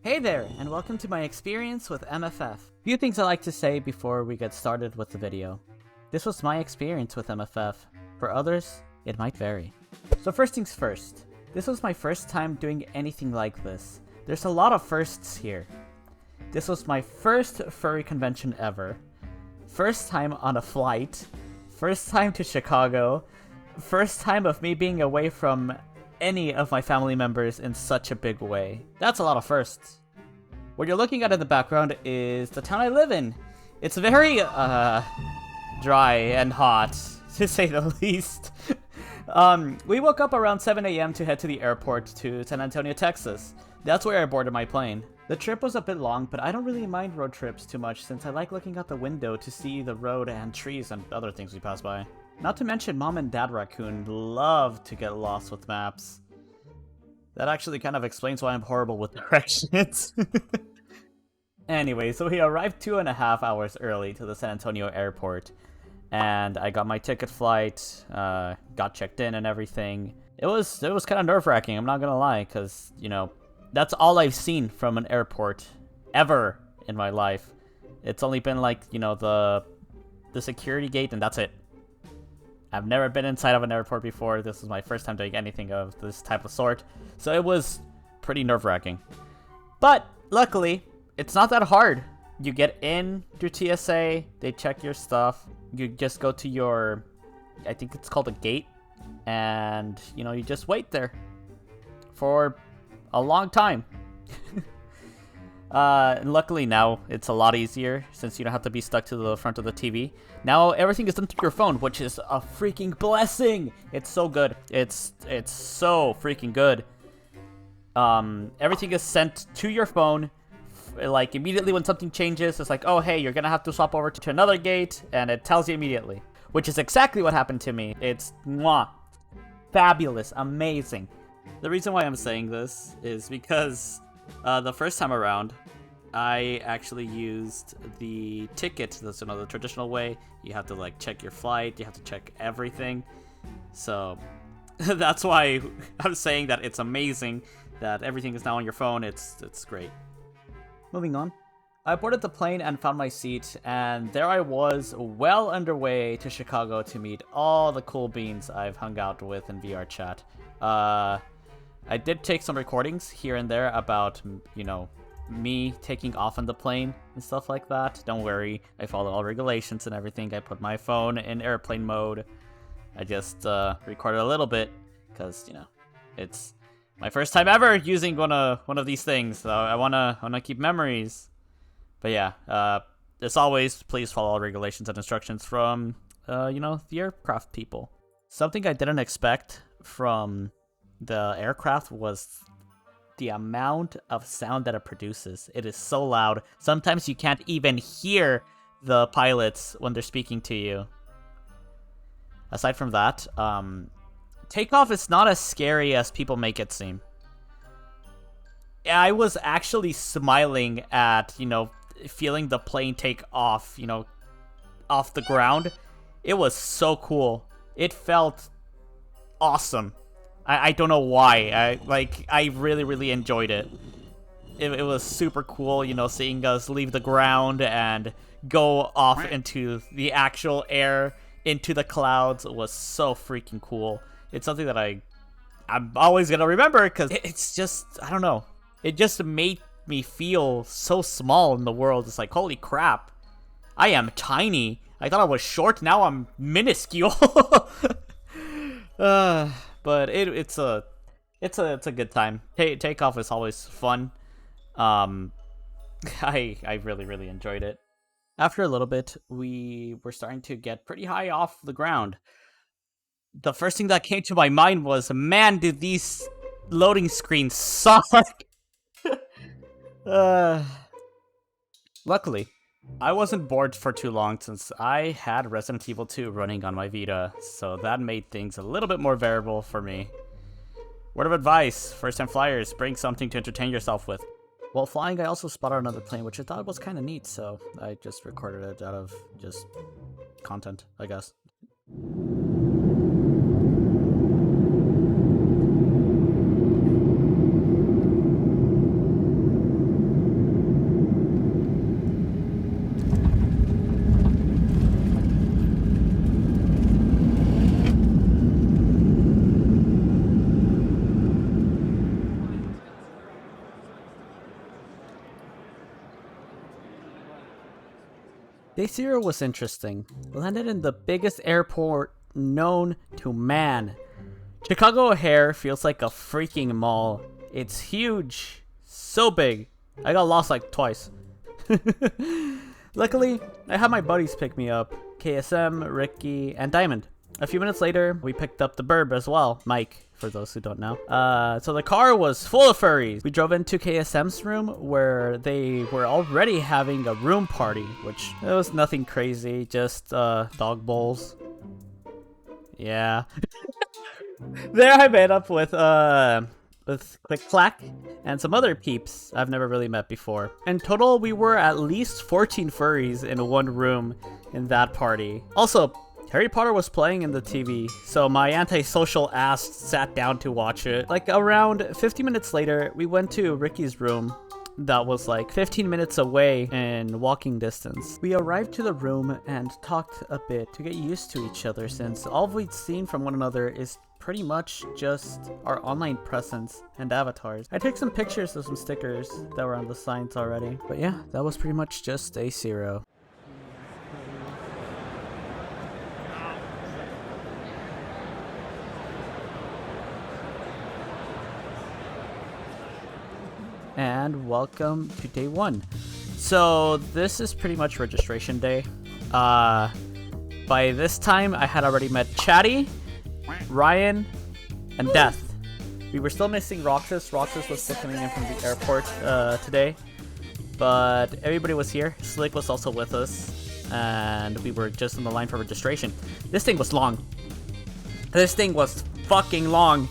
Hey there, and welcome to my experience with MFF. Few things I like to say before we get started with the video. This was my experience with MFF. For others, it might vary. So first things first, this was my first time doing anything like this. There's a lot of firsts here. This was my first furry convention ever. First time on a flight. First time to Chicago. First time of me being away from any of my family members in such a big way. That's a lot of firsts. What you're looking at in the background is the town I live in. It's very, dry and hot, to say the least. We woke up around 7 a.m. to head to the airport to San Antonio, Texas. That's where I boarded my plane. The trip was a bit long, but I don't really mind road trips too much since I like looking out the window to see the road and trees and other things we pass by. Not to mention Mom and Dad Raccoon love to get lost with maps. That actually kind of explains why I'm horrible with directions. Anyway, so we arrived 2.5 hours early to the San Antonio airport. And I got my ticket flight, got checked in and everything. It was kind of nerve-wracking, I'm not gonna lie, because, you know, that's all I've seen from an airport ever in my life. It's only been like, you know, the security gate and that's it. I've never been inside of an airport before. This was my first time doing anything of this type of sort. So it was pretty nerve-wracking. But luckily, it's not that hard. You get in through TSA, they check your stuff. You just go to your, I think it's called a gate. And, you know, you just wait there for a long time. And luckily now it's a lot easier since you don't have to be stuck to the front of the TV. Now everything is done through your phone, which is a freaking blessing. It's so good. It's so freaking good. Everything is sent to your phone. Like immediately when something changes, it's like, oh hey, you're gonna have to swap over to another gate, and it tells you immediately. Which is exactly what happened to me. It's mwah, fabulous, amazing. The reason why I'm saying this is because the first time around, I actually used the ticket. That's, you know, the traditional way. You have to like check your flight. You have to check everything. So that's why I'm saying that it's amazing that everything is now on your phone. It's great. Moving on. I boarded the plane and found my seat, and there I was, well underway to Chicago to meet all the cool beans I've hung out with in VR chat. I did take some recordings here and there about, you know, me taking off on the plane and stuff like that. Don't worry, I follow all regulations and everything. I put my phone in airplane mode. I just recorded a little bit because, you know, it's my first time ever using one of these things. So I wanna keep memories. But yeah, as always, please follow all regulations and instructions from you know, the aircraft people. Something I didn't expect from the aircraft was the amount of sound that it produces. It is so loud. Sometimes you can't even hear the pilots when they're speaking to you. Aside from that, takeoff is not as scary as people make it seem. I was actually smiling at, you know, feeling the plane take off, you know, off the ground. It was so cool. It felt awesome. I don't know why. I really enjoyed it. It was super cool, you know, seeing us leave the ground and go off into the actual air, into the clouds. It was so freaking cool. It's something that I'm always gonna remember because it's just, I don't know. It just made me feel so small in the world. It's like, holy crap. I am tiny. I thought I was short, now I'm minuscule. But it's a good time. Takeoff is always fun. I really enjoyed it. After a little bit, we were starting to get pretty high off the ground. The first thing that came to my mind was, man, do these loading screens suck? Luckily, I wasn't bored for too long since I had Resident Evil 2 running on my Vita, so that made things a little bit more bearable for me. Word of advice, first-time flyers, bring something to entertain yourself with. While flying, I also spotted another plane, which I thought was kind of neat, so I just recorded it out of just content, I guess. Day 0 was interesting. Landed in the biggest airport known to man. Chicago O'Hare feels like a freaking mall. It's huge. So big. I got lost like twice. Luckily, I had my buddies pick me up. KSM, Ricky, and Diamond. A few minutes later, we picked up the burb as well. Mike, for those who don't know. So the car was full of furries. We drove into KSM's room where they were already having a room party, which it was nothing crazy, just dog bowls. Yeah. There I met up with Click Clack and some other peeps I've never really met before. In total, we were at least 14 furries in one room in that party. Also, Harry Potter was playing in the TV, so my antisocial ass sat down to watch it. Like around 50 minutes later, we went to Ricky's room that was like 15 minutes away in walking distance. We arrived to the room and talked a bit to get used to each other, since all we'd seen from one another is pretty much just our online presence and avatars. I took some pictures of some stickers that were on the signs already. But yeah, that was pretty much just day 0. And welcome to day 1. So this is pretty much registration day. By this time I had already met Chatty, Ryan, and Death. We were still missing Roxas. Roxas was still coming in from the airport today, but everybody was here. Slick was also with us, and we were just on the line for registration. This thing was long. This thing was fucking long.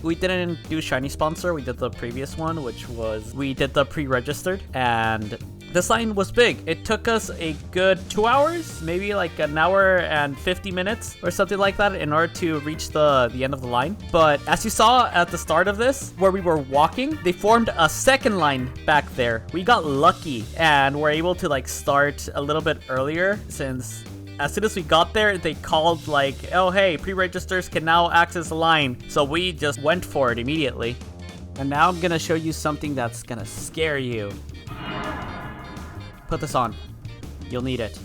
We didn't do Shiny Sponsor, we did the previous one, which was, we did the pre-registered, and this line was big. It took us a good 2 hours, maybe like an hour and 50 minutes or something like that in order to reach the end of the line. But as you saw at the start of this, where we were walking, they formed a second line back there. We got lucky and were able to like start a little bit earlier, since as soon as we got there, they called like, oh hey, pre-registers can now access the line. So we just went for it immediately. And now I'm gonna show you something that's gonna scare you. Put this on. You'll need it.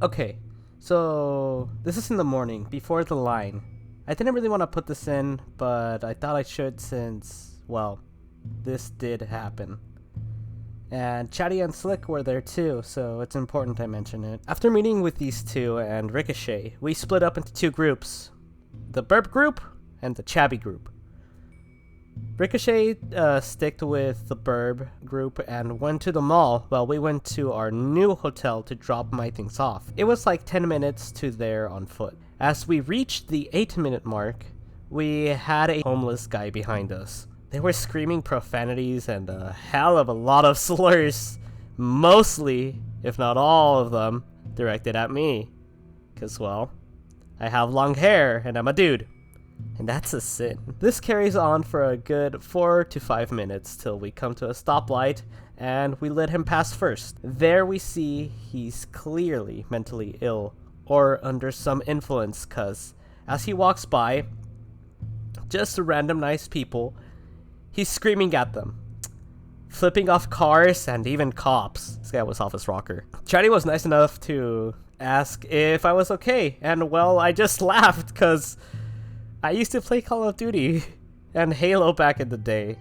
Okay, so this is in the morning, before the line. I didn't really want to put this in, but I thought I should since, well, this did happen. And Chatty and Slick were there too, so it's important I mention it. After meeting with these two and Ricochet, we split up into 2 groups. The Burp group and the Chabby group. Ricochet sticked with the Burb group and went to the mall while we went to our new hotel to drop my things off. It was like 10 minutes to there on foot. As we reached the 8-minute mark, we had a homeless guy behind us. They were screaming profanities and a hell of a lot of slurs, mostly, if not all of them, directed at me. Cause well, I have long hair and I'm a dude. And that's a sin. This carries on for a good 4 to 5 minutes till we come to a stoplight and we let him pass first. There we see he's clearly mentally ill or under some influence, cause as he walks by, just random nice people, he's screaming at them, flipping off cars and even cops. This guy was off his rocker. Chatty was nice enough to ask if I was okay, and well, I just laughed cause I used to play Call of Duty and Halo back in the day.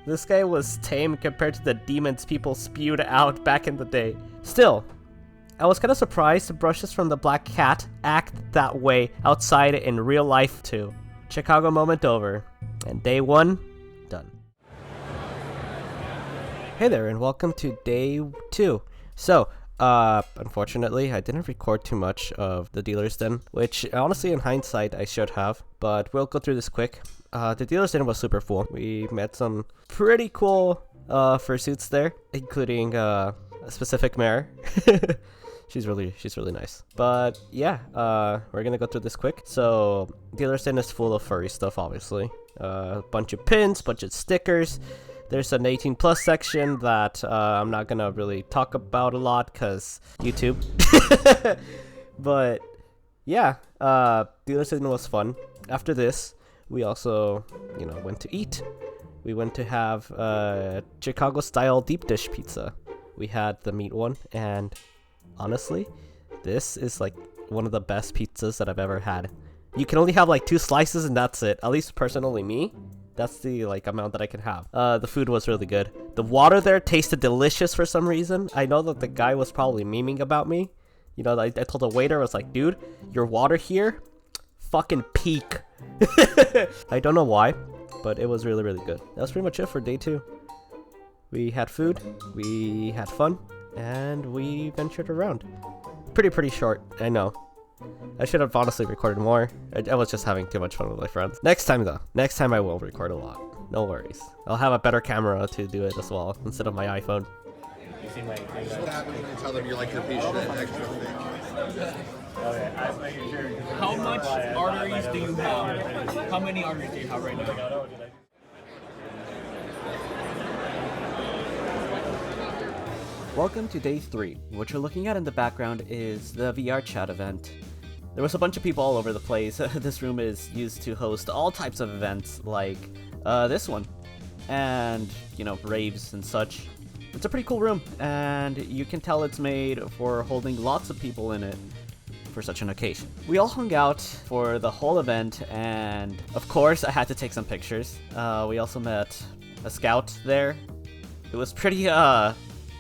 This guy was tame compared to the demons people spewed out back in the day. Still, I was kinda surprised brushes from the Black Cat act that way outside in real life too. Chicago moment over, and day 1 done. Hey there, and welcome to day 2. So, unfortunately, I didn't record too much of the dealer's den, which honestly in hindsight I should have, but we'll go through this quick. The dealer's den was super full. We met some pretty cool fursuits there, including a specific mare. She's really nice. But yeah, we're gonna go through this quick. So dealer's den is full of furry stuff, obviously. A bunch of pins, bunch of stickers. There's an 18 plus section that I'm not gonna really talk about a lot because YouTube. But yeah, dealer's den was fun. After this, we also, went to eat. We went to have Chicago style deep dish pizza. we had the meat one, and honestly, this is like one of the best pizzas that I've ever had. You can only have like 2 slices and that's it. At least personally me, that's the like amount that I can have. The food was really good. The water there tasted delicious for some reason. I know that the guy was probably memeing about me. You know, I told the waiter, I was like, dude, your water here, fucking peak. I don't know why, but it was really, really good. That's pretty much it for day 2. We had food, we had fun, and we ventured around. Pretty short, I know. I should have honestly recorded more. I was just having too much fun with my friends. Next time though, next time I will record a lot. No worries. I'll have a better camera to do it as well, instead of my iPhone. You see my what happens when you tell them you're like the patient and extra thick? Okay, how much arteries do you have? How many arteries do you have right now? Welcome to day 3. What you're looking at in the background is the VR chat event. There was a bunch of people all over the place. This room is used to host all types of events like this one, and you know, raves and such. It's a pretty cool room, and you can tell it's made for holding lots of people in it for such an occasion. We all hung out for the whole event, and of course I had to take some pictures. We also met a scout there who was pretty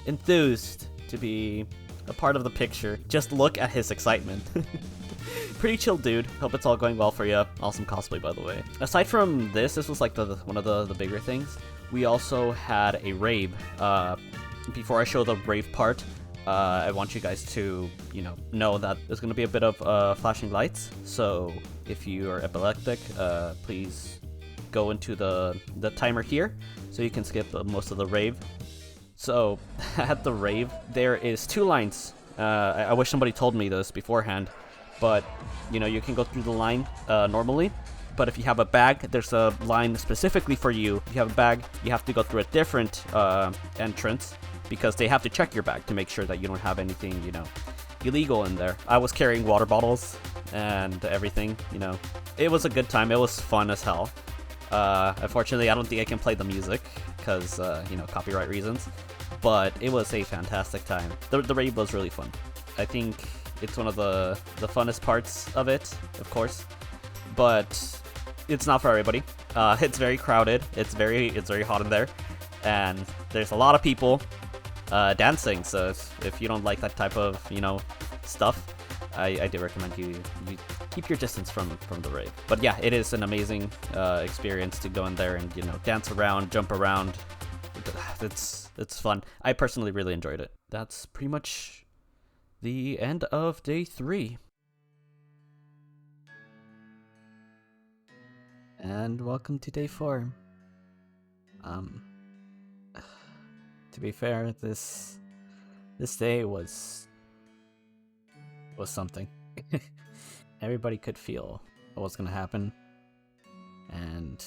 enthused to be a part of the picture. Just look at his excitement. Pretty chill dude. Hope it's all going well for you. Awesome cosplay, by the way. Aside from this was like one of the bigger things. We also had a rave. Before I show the rave part, I want you guys to, know that there's going to be a bit of flashing lights. So if you are epileptic, please go into the timer here so you can skip most of the rave. So at the rave, there is 2 lines. I wish somebody told me this beforehand, but you can go through the line normally. But if you have a bag, there's a line specifically for you. If you have a bag, you have to go through a different entrance because they have to check your bag to make sure that you don't have anything, illegal in there. I was carrying water bottles and everything, It was a good time. It was fun as hell. Unfortunately, I don't think I can play the music because, copyright reasons. But it was a fantastic time. The rave was really fun. I think it's one of the funnest parts of it, of course. But it's not for everybody. It's very crowded. It's very hot in there, and there's a lot of people dancing. So if you don't like that type of stuff, I do recommend you keep your distance from the rave. But yeah, it is an amazing experience to go in there and dance around, jump around. It's fun. I personally really enjoyed it. That's pretty much the end of day 3. And welcome to day 4. To be fair, this day was something. Everybody could feel what was gonna happen, and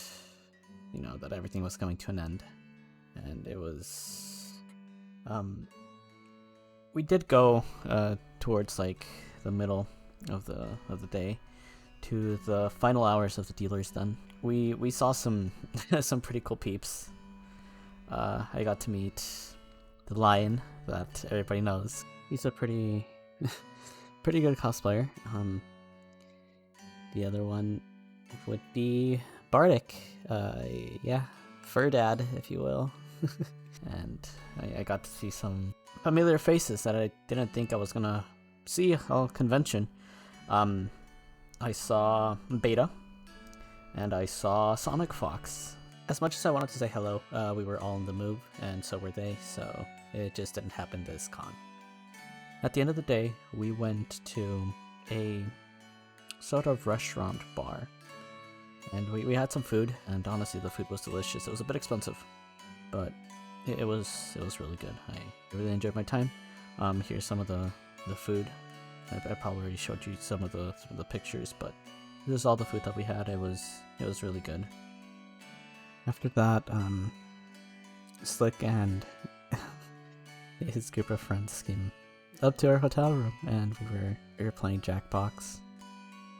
that everything was coming to an end. And it was we did go towards like the middle of the day to the final hours of the dealer's den. We saw some some pretty cool peeps. I got to meet the lion that everybody knows. He's a pretty good cosplayer. The other one would be Bardic. Yeah, fur dad, if you will. And I got to see some familiar faces that I didn't think I was gonna see all convention. I saw Beta, and I saw Sonic Fox. As much as I wanted to say hello, we were all in the move, and so were they, so it just didn't happen this con. At the end of the day, we went to a sort of restaurant bar, and we had some food, and honestly the food was delicious. It was a bit expensive, but it was really good. I really enjoyed my time. Here's some of the food. I probably already showed you some of the pictures, but this is all the food that we had. It was really good. After that, Slick and his group of friends came up to our hotel room, and we were playing Jackbox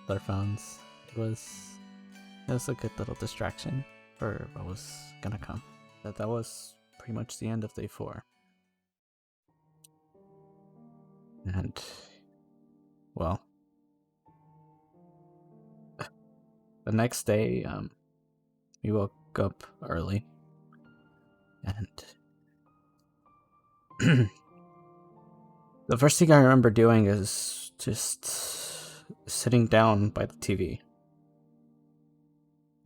with our phones. It was a good little distraction for what was gonna come. That was pretty much the end of day 4. And, well, the next day, we woke up early, and the first thing I remember doing is just sitting down by the TV.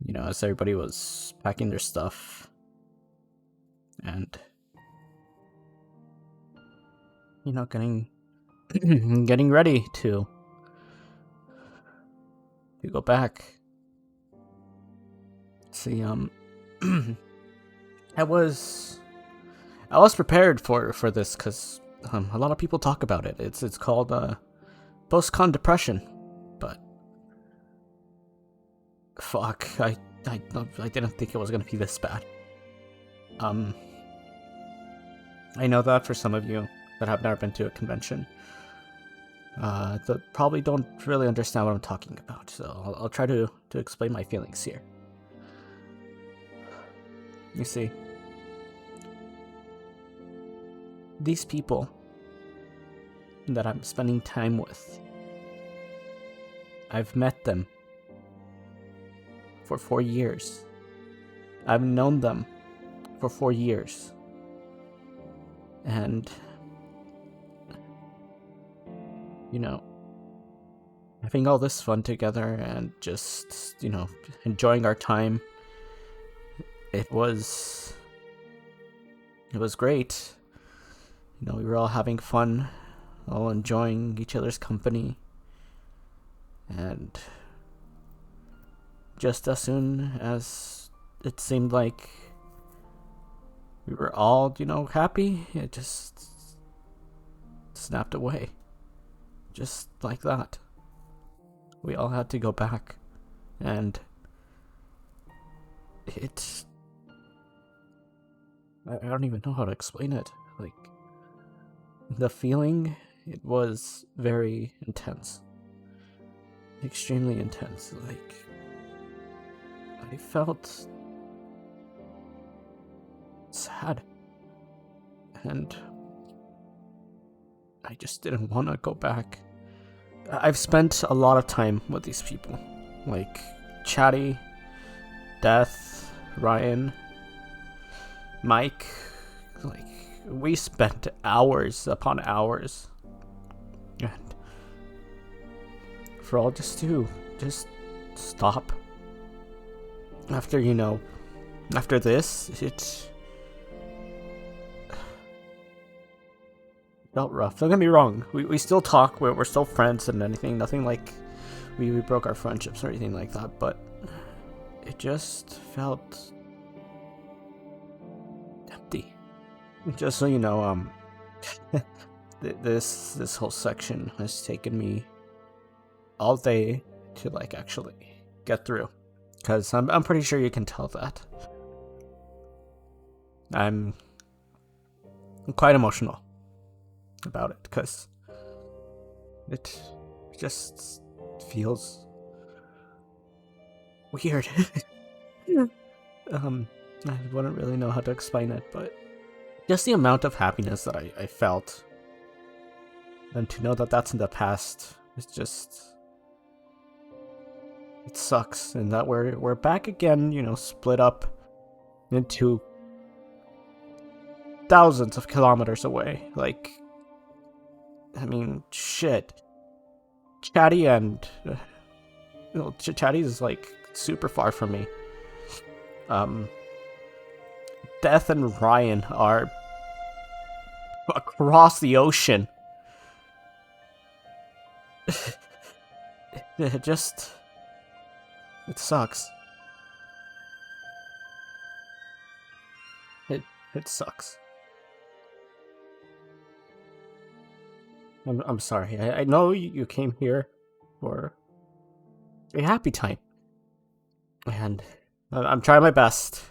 You know, as everybody was packing their stuff, and, you know, getting ready to go back. See, I was prepared for this because a lot of people talk about it. It's called PostCon depression, but fuck, I didn't think it was gonna be this bad. I know that for some of you that have never been to a convention, that probably don't really understand what I'm talking about. So I'll try to explain my feelings here. You see, these people that I'm spending time with, I've met them for 4 years. I've known them for 4 years. And, you know, having all this fun together and just, you know, enjoying our time, it was great. You know, we were all having fun, all enjoying each other's company, and just as soon as it seemed like we were all, you know, happy, it just snapped away. Just like that. We all had to go back, and it's... I don't even know how to explain it. Like, the feeling, it was very intense. Extremely intense. Like, I felt sad. And I just didn't want to go back. I've spent a lot of time with these people. Like, Chatty, Death, Ryan, Mike. Like, we spent hours upon hours. And for all just to stop. After, you know, after this, it felt rough. Don't get me wrong. We still talk. We're still friends and anything. Nothing like we broke our friendships or anything like that. But it just felt empty. Just so you know, this whole section has taken me all day to like actually get through. Because I'm pretty sure you can tell that. I'm quite emotional about it, because it just feels weird. I wouldn't really know how to explain it, but just the amount of happiness that I felt, and to know that that's in the past, is just... it sucks, and that we're back again, you know, split up into thousands of kilometers away. Like, I mean, shit. Chatty and Chatty is like super far from me. Death and Ryan are across the ocean. It just... it sucks. It sucks. I'm sorry. I know you came here for a happy time, and I'm trying my best.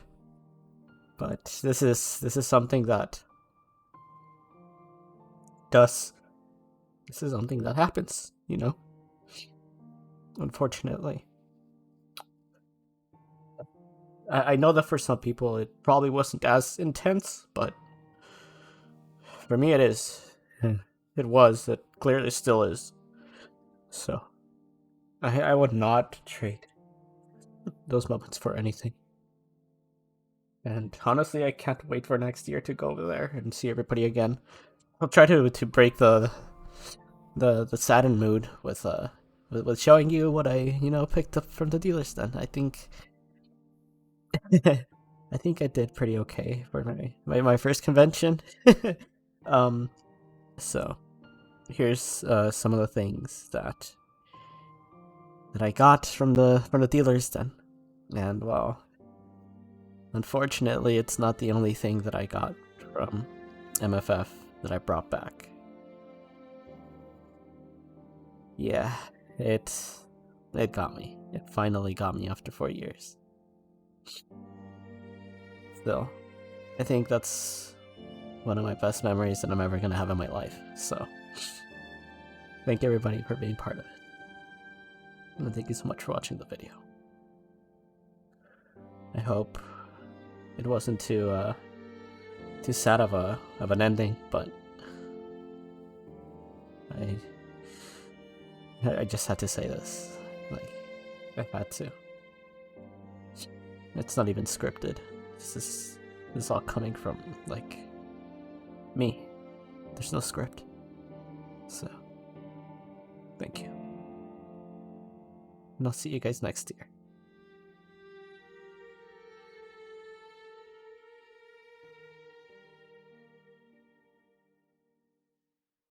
But this is something that this is something that happens, you know? Unfortunately. I know that for some people it probably wasn't as intense, but for me it is. It was. It clearly still is. So, I would not trade those moments for anything. And honestly, I can't wait for next year to go over there and see everybody again. I'll try to break the saddened mood with showing you what I picked up from the dealer's den. I think I think I did pretty okay for my first convention. So here's some of the things that I got from the dealer's den, and well, unfortunately, it's not the only thing that I got from MFF that I brought back. Yeah, it got me. It finally got me after 4 years. Still, I think that's one of my best memories that I'm ever gonna have in my life. So, thank everybody for being part of it. And thank you so much for watching the video. I hope it wasn't too sad of an ending, but I just had to say this. Like, I had to. It's not even scripted. This is all coming from, like, me. There's no script. So, thank you. And I'll see you guys next year.